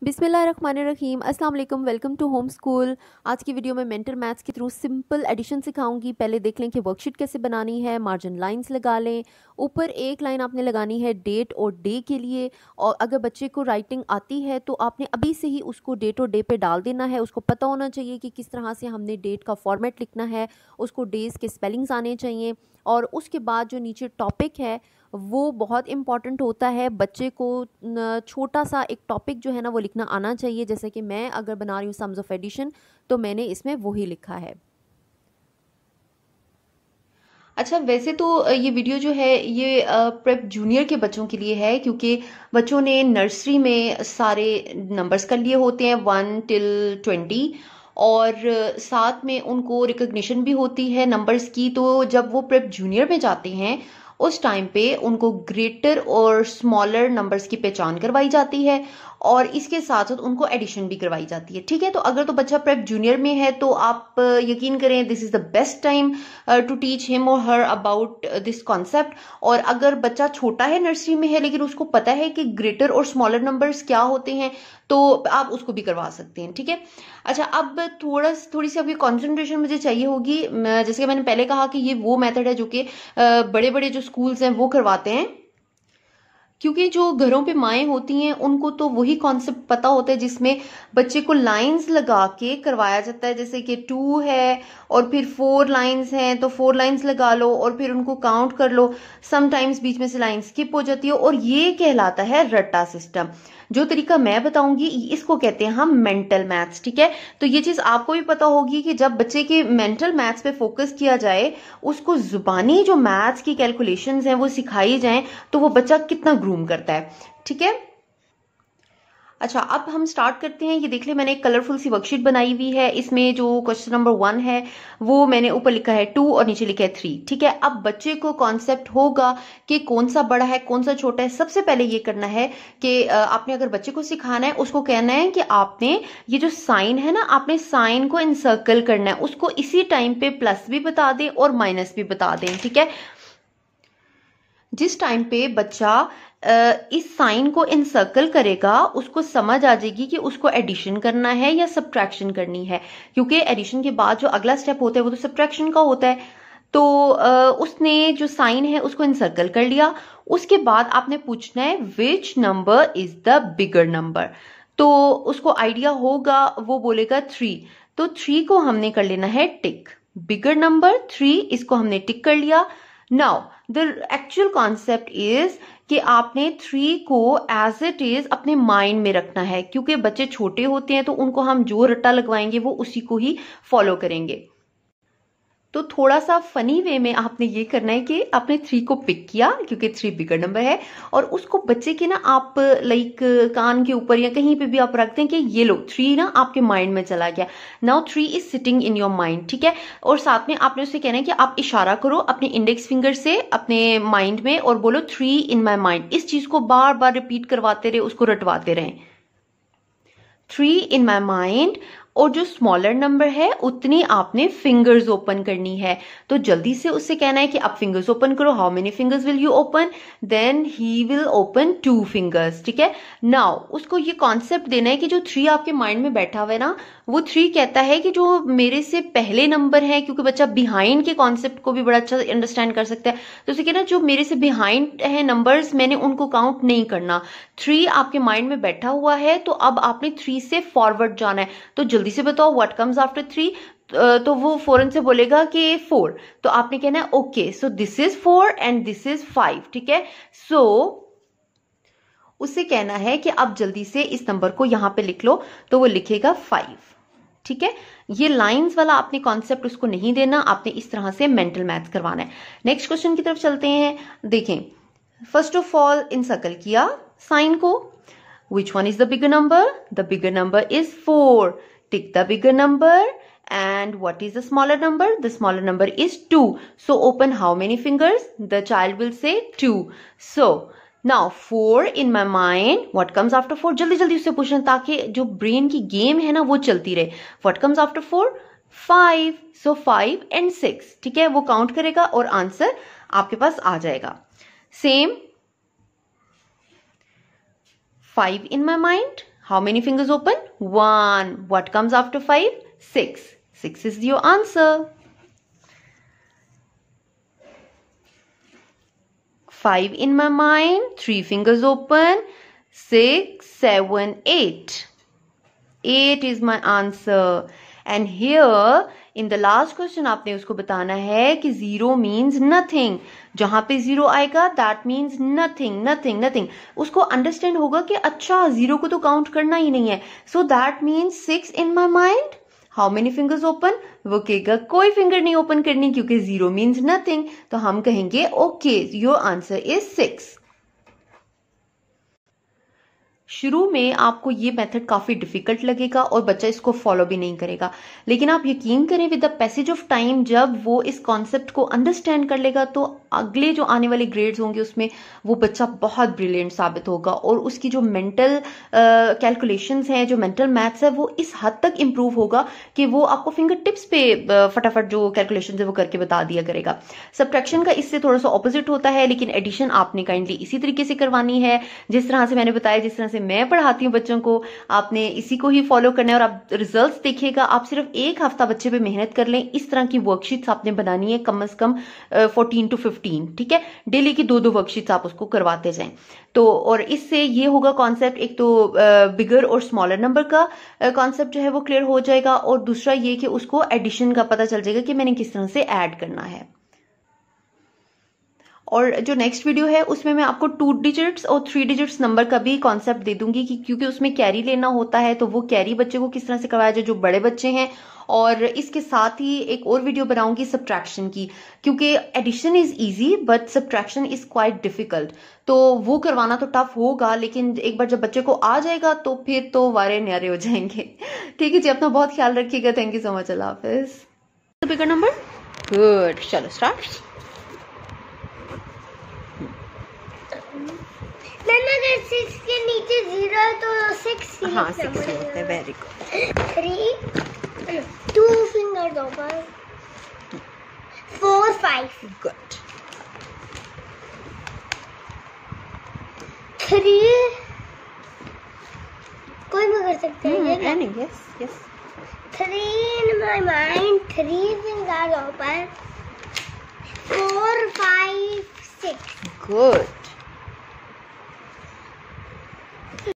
बिस्मिल्लाहिर्रहमानिर्रहीम, अस्सलाम वालेकुम, वेलकम टू होम स्कूल। आज की वीडियो में मेंटल मैथ्स के थ्रू सिंपल एडिशन सिखाऊंगी। पहले देख लें कि वर्कशीट कैसे बनानी है। मार्जिन लाइंस लगा लें। ऊपर एक लाइन आपने लगानी है डेट और डे के लिए, और अगर बच्चे को राइटिंग आती है तो आपने अभी से ही उसको डेट और डे पे डाल देना है। उसको पता होना चाहिए कि किस तरह से हमने डेट का फॉर्मेट लिखना है, उसको डेज़ के स्पेलिंग्स आने चाहिए। और उसके बाद जो नीचे टॉपिक है वो बहुत इम्पॉर्टेंट होता है। बच्चे को छोटा सा एक टॉपिक जो है ना वो लिखना आना चाहिए। जैसे कि मैं अगर बना रही हूँ सम्स ऑफ एडिशन, तो मैंने इसमें वही लिखा है। अच्छा, वैसे तो ये वीडियो जो है ये प्रेप जूनियर के बच्चों के लिए है, क्योंकि बच्चों ने नर्सरी में सारे नंबर्स कर लिए होते हैं 1 till 20, और साथ में उनको रिकग्निशन भी होती है नंबर्स की। तो जब वो प्रेप जूनियर में जाते हैं उस टाइम पे उनको ग्रेटर और स्मॉलर नंबर्स की पहचान करवाई जाती है, और इसके साथ साथ उनको एडिशन भी करवाई जाती है। ठीक है, तो अगर तो बच्चा प्रेप जूनियर में है तो आप यकीन करें this is the best time to teach him और हर अबाउट दिस कॉन्सेप्ट। और अगर बच्चा छोटा है, नर्सरी में है, लेकिन उसको पता है कि ग्रेटर और स्मॉलर नंबर्स क्या होते हैं, तो आप उसको भी करवा सकते हैं। ठीक है। अच्छा, अब थोड़ी सी आपकी कंसंट्रेशन मुझे चाहिए होगी। जैसे कि मैंने पहले कहा कि ये वो मेथड है जो कि बड़े बड़े जो स्कूल्स हैं वो करवाते हैं, क्योंकि जो घरों पे माएँ होती हैं उनको तो वही कॉन्सेप्ट पता होता है जिसमें बच्चे को लाइंस लगा के करवाया जाता है। जैसे कि 2 है और फिर 4 लाइंस हैं, तो 4 लाइंस लगा लो और फिर उनको काउंट कर लो। समटाइम्स बीच में से लाइन स्किप हो जाती है, और ये कहलाता है रट्टा सिस्टम। जो तरीका मैं बताऊंगी इसको कहते हैं हम मेंटल मैथ्स। ठीक है, तो ये चीज आपको भी पता होगी कि जब बच्चे के मेंटल मैथ्स पे फोकस किया जाए, उसको जुबानी जो मैथ्स की कैलकुलेशंस हैं वो सिखाई जाएं, तो वो बच्चा कितना ग्रूम करता है। ठीक है। अच्छा, अब हम स्टार्ट करते हैं। ये देख ले, मैंने एक कलरफुल सी वर्कशीट बनाई हुई है। इसमें जो क्वेश्चन नंबर 1 है वो मैंने ऊपर लिखा है 2 और नीचे लिखा है 3। ठीक है, अब बच्चे को कॉन्सेप्ट होगा कि कौन सा बड़ा है कौन सा छोटा है। सबसे पहले ये करना है कि आपने अगर बच्चे को सिखाना है, उसको कहना है कि आपने ये जो साइन है ना, आपने साइन को इनसर्कल करना है। उसको इसी टाइम पे प्लस भी बता दें और माइनस भी बता दें। ठीक है, जिस टाइम पे बच्चा इस साइन को इनसर्कल करेगा, उसको समझ आ जाएगी कि उसको एडिशन करना है या सब्ट्रैक्शन करनी है, क्योंकि एडिशन के बाद जो अगला स्टेप होता है वो तो सब्ट्रैक्शन का होता है। तो उसने जो साइन है उसको इनसर्कल कर लिया। उसके बाद आपने पूछना है which number is the bigger number. तो उसको आइडिया होगा, वो बोलेगा 3, तो 3 को हमने कर लेना है टिक। बिगर नंबर 3, इसको हमने टिक कर लिया। Now the actual concept is कि आपने 3 को एज इट इज अपने माइंड में रखना है, क्योंकि बच्चे छोटे होते हैं तो उनको हम जो रट्टा लगवाएंगे वो उसी को ही फॉलो करेंगे। तो थोड़ा सा फनी वे में आपने ये करना है कि आपने 3 को पिक किया, क्योंकि 3 बिगर नंबर है, और उसको बच्चे के ना आप लाइक कान के ऊपर या कहीं पे भी आप रखते हैं कि ये लो 3 ना आपके माइंड में चला गया। Now 3 is sitting in your mind. ठीक है, और साथ में आपने उससे कहना है कि आप इशारा करो अपने इंडेक्स फिंगर से अपने माइंड में और बोलो 3 इन माई माइंड। इस चीज को बार बार रिपीट करवाते रहे, उसको रटवाते रहें। 3 इन माई माइंड, और जो स्मॉलर नंबर है उतनी आपने फिंगर्स ओपन करनी है। तो जल्दी से उससे कहना है कि आप फिंगर्स ओपन करो। How many fingers will you open? Then he will open 2 fingers. ठीक है, नाउ उसको ये कॉन्सेप्ट देना है कि जो 3 आपके माइंड में बैठा हुआ है ना, वो 3 कहता है कि जो मेरे से पहले नंबर है, क्योंकि बच्चा बिहाइंड के कॉन्सेप्ट को भी बड़ा अच्छा अंडरस्टैंड कर सकता है। तो उसे कहना जो मेरे से बिहाइंड है नंबर्स, मैंने उनको काउंट नहीं करना। 3 आपके माइंड में बैठा हुआ है, तो अब आपने 3 से फॉरवर्ड जाना है। तो जल्दी से बताओ व्हाट कम्स आफ्टर 3? तो वो फौरन से बोलेगा कि 4। तो आपने कहना है okay, so this is 4 and this is 5। ठीक है, सो उसे कहना है कि आप जल्दी से इस नंबर को यहां पे लिख लो, तो वो लिखेगा 5। ठीक है, ये लाइंस वाला आपने कॉन्सेप्ट उसको नहीं देना, आपने इस तरह से मेंटल मैथ्स करवाना है। नेक्स्ट क्वेश्चन की तरफ चलते हैं। देखें, फर्स्ट ऑफ ऑल इनसर्कल किया साइन को। Which one is the bigger number? The bigger number is 4. Tick the bigger number. And what is the smaller number? The smaller number is 2. So open how many fingers? The child will say 2. So now 4 in my mind. What comes after 4? जल्दी जल्दी उससे पूछना, ताकि जो brain की game है ना वो चलती रहे। What comes after 4? 5. So 5 and 6. ठीक है, वो काउंट करेगा और आंसर आपके पास आ जाएगा। Same 5 in my mind. How many fingers open? 1. What comes after 5? 6. 6 is your answer. 5 in my mind. 3 fingers open. 6, 7, 8. 8 is my answer. And here in the last question आपने उसको बताना है कि 0 means nothing. जहां पे 0 आएगा that means nothing, nothing, nothing. उसको understand होगा कि अच्छा 0 को तो count करना ही नहीं है. So that means 6 in my mind. How many fingers open? वो कहेगा कोई finger नहीं open करनी क्योंकि 0 means nothing. तो हम कहेंगे okay, your answer is 6. शुरू में आपको ये मेथड काफी डिफिकल्ट लगेगा और बच्चा इसको फॉलो भी नहीं करेगा, लेकिन आप यकीन करें with the passage of time जब वो इस कॉन्सेप्ट को अंडरस्टैंड कर लेगा तो अगले जो आने वाले ग्रेड्स होंगे उसमें वो बच्चा बहुत ब्रिलियंट साबित होगा और उसकी जो मेंटल कैलकुलेशंस हैं, जो मेंटल मैथ्स है, वो इस हद तक इंप्रूव होगा कि वो आपको फिंगर टिप्स पे फटाफट जो कैलकुलेशन है वो करके बता दिया करेगा. सब्ट्रैक्शन का इससे थोड़ा सा ऑपोजिट होता है, लेकिन एडिशन आपने काइंडली इसी तरीके से करवानी है जिस तरह से मैंने बताया, जिस तरह से मैं पढ़ाती हूँ बच्चों को. आपने इसी को ही फॉलो करना है और आप रिजल्ट्स देखिएगा. आप सिर्फ एक हफ्ता बच्चे पे मेहनत कर लें, इस तरह की वर्कशीट्स आपने बनानी है कम से कम 14 to 15. ठीक है, डेली की 2-2 वर्कशीट्स आप उसको करवाते जाएं. तो और इससे ये होगा कॉन्सेप्ट, एक तो बिगर और स्मॉलर नंबर का कॉन्सेप्ट जो है वो क्लियर हो जाएगा और दूसरा ये कि उसको एडिशन का पता चल जाएगा कि मैंने किस तरह से ऐड करना है. और जो नेक्स्ट वीडियो है उसमें मैं आपको 2 डिजिट्स और 3 डिजिट्स नंबर का भी कॉन्सेप्ट दे दूंगी कि क्योंकि उसमें कैरी लेना होता है तो वो कैरी बच्चे को किस तरह से करवाया जाए जो बड़े बच्चे हैं. और इसके साथ ही एक और वीडियो बनाऊंगी सब्ट्रैक्शन की, क्योंकि addition is easy but subtraction is quite difficult. तो वो करवाना तो टफ होगा, लेकिन एक बार जब बच्चे को आ जाएगा तो फिर तो वारे न्यारे हो जाएंगे. ठीक है जी, अपना बहुत ख्याल रखिएगा. Thank you so much. Allah Hafiz. Bigger number. Good, चलो स्टार्ट. अगर 6 के नीचे 0 है तो 6 हाँ 6 होता है. Very good. 3 2 finger open. 4 5. Good. 3 कोई भी कर सकते हैं. Yes yes. 3 in my mind. 3 fingers open. 4 5 6. Good.